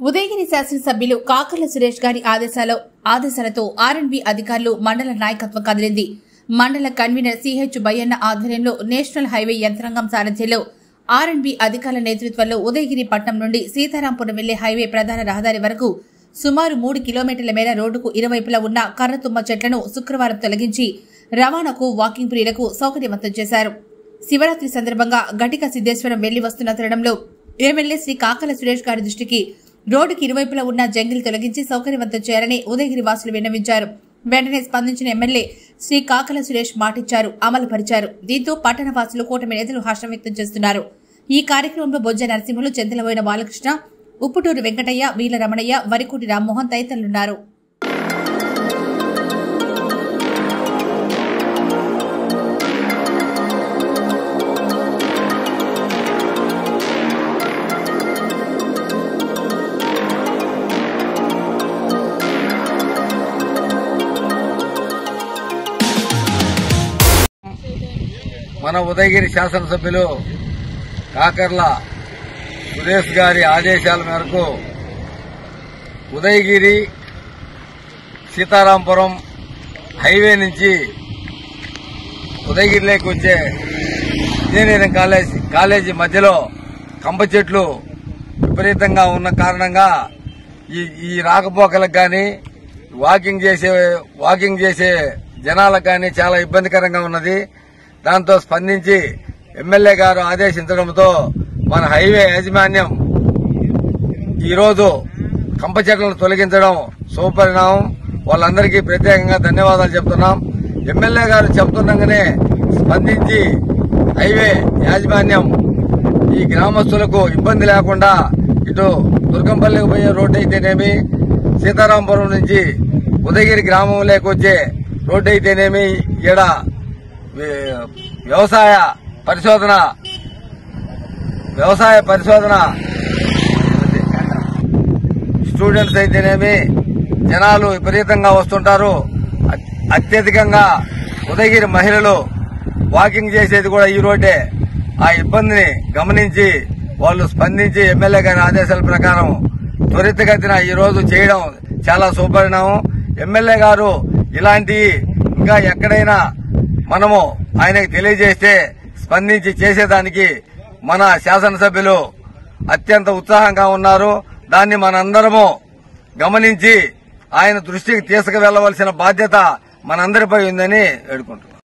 ఉదయగిరి శాసనసభ్యులు కాకర్ల సురేష్ గారి ఆదేశాలతో ఆర్ఎండ్బి అధికారులు మండల నాయకత్వం కదిలింది. మండల కన్వీనర్ సిహెచ్ బయ్యన్న ఆధ్వర్యంలో నేషనల్ హైవే యంత్రాంగం సారథ్యంలో ఆర్ఎండ్బి అధికారుల నేతృత్వంలో ఉదయగిరి పట్టణం నుండి సీతారాంపురం వెళ్లే హైవే ప్రధాన రహదారి వరకు సుమారు 3 కిలోమీటర్ల మేర రోడ్డుకు ఇరువైపులా ఉన్న కర్రతుమ్మ చెట్లను శుక్రవారం తొలగించి రవాణాకు వాకింగ్ ప్రియులకు సౌకర్యవంతం చేశారు. శివరాత్రి సందర్భంగా ఘటిక సిద్దేశ్వరం వెళ్లి వస్తున్న తరుణంలో ఎమ్మెల్యే శ్రీ కాకర్ల సురేష్ గారి దృష్టికి రోడ్డుకి ఇరువైపులా ఉన్న జంగిల్ తొలగించి సౌకర్యవంతం చేయాలని ఉదయగిరి వాసులు విన్నవించారు. వెంటనే స్పందించిన ఎమ్మెల్యే శ్రీ కాకర్ల సురేష్ మాటిచ్చారు, అమలు పరిచారు. దీంతో పట్టణ వాసులు కూటమి నేతలు హర్షం వ్యక్తం చేస్తున్నారు. ఈ కార్యక్రమంలో బొజ్జ నరసింహులు, చెంతలబోయిన బాలకృష్ణ, ఉప్పుటూరు వెంకటయ్య, వీల రమణయ్య, వరికోటి రామ్మోహన్ తదితరులున్నారు. మన ఉదయగిరి శాసనసభ్యులు కాకర్ల సురేష్ గారి ఆదేశాల మేరకు ఉదయగిరి సీతారాంపురం హైవే నుంచి ఉదయగిరిలోకి వచ్చే ఇంజనీరింగ్ కాలేజీ మధ్యలో కంప చెట్లు విపరీతంగా ఉన్న కారణంగా ఈ రాకపోకలకు గాని వాకింగ్ చేసే జనాలకు గాని చాలా ఇబ్బందికరంగా ఉన్నది. దాంతో స్పందించి ఎమ్మెల్యే గారు ఆదేశించడంతో మన హైవే యాజమాన్యం ఈరోజు కంప చెట్లను తొలగించడం శుభపరిణామం. వాళ్ళందరికీ ప్రత్యేకంగా ధన్యవాదాలు చెప్తున్నాం. ఎమ్మెల్యే గారు చెప్తుండగానే స్పందించి హైవే యాజమాన్యం ఈ గ్రామస్తులకు ఇబ్బంది లేకుండా ఇటు దుర్గంపల్లికి పోయే రోడ్డు అయితేనేమి, సీతారాంపురం నుంచి ఉదయగిరి గ్రామంలోకి వచ్చే రోడ్డు అయితేనేమి, ఈడ వ్యవసాయ పరిశోధన స్టూడెంట్స్ అయితేనేమి జనాలు విపరీతంగా వస్తుంటారు. అత్యధికంగా ఉదయగిరి మహిళలు వాకింగ్ చేసేది కూడా ఈ రోడ్డే. ఆ ఇబ్బందిని గమనించి వాళ్ళు స్పందించి ఎమ్మెల్యే గారి ఆదేశాల ప్రకారం త్వరితగతిన ఈ రోజు చేయడం చాలా శుభపరిణామం. ఎమ్మెల్యే గారు ఇలాంటి ఇంకా ఎక్కడైనా మనము ఆయనకు తెలియజేస్తే స్పందించి చేసేదానికి మన శాసనసభ్యులు అత్యంత ఉత్సాహంగా ఉన్నారు. దాన్ని మనందరము గమనించి ఆయన దృష్టికి తీసుకువెళ్లవలసిన బాధ్యత మనందరిపై ఉందని వేడుకుంటున్నాం.